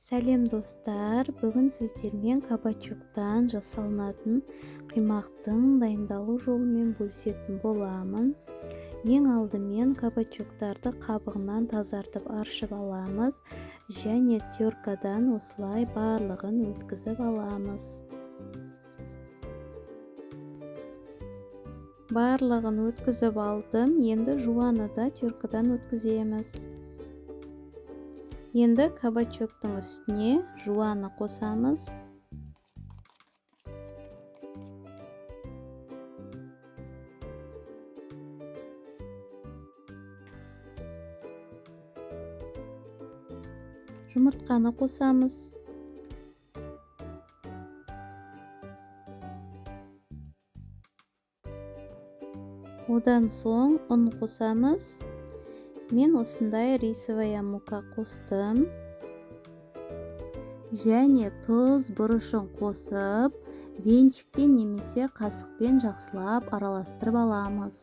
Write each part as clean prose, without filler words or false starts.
Сәлем достар, бүгін сіздермен кабачоктан жасалынатын қимақтың дайындалу жолымен бөлісетін боламын. Ең алдымен кабачоктарды қабығынан тазартып аршып аламыз және теркадан осылай барлығын өткізіп аламыз. Барлығын өткізіп алдым, енді жуаны да теркадан өткіземіз. Енді кабачоктың үстіне жуаны қосамыз. Жұмыртқаны қосамыз. Одан соң ұн қосамыз. Мен осындай рисовая мука қостым. Және тұз бұрышын қосып, венчикпен немесе қасықпен жақсылап араластырып аламыз.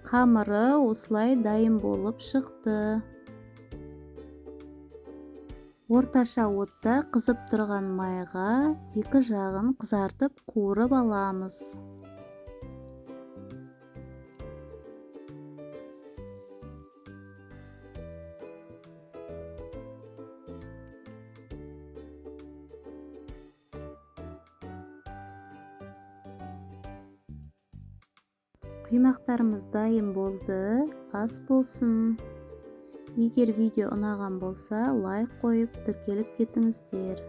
Қамыры осылай дайын болып шықты. Орташа отта қызып тұрған майға екі жағын қызартып қуырып аламыз. Қимақтарымыз дайын болды, ас болсын. Егер видео ұнаған болса, лайк қойып тіркеліп кетіңіздер.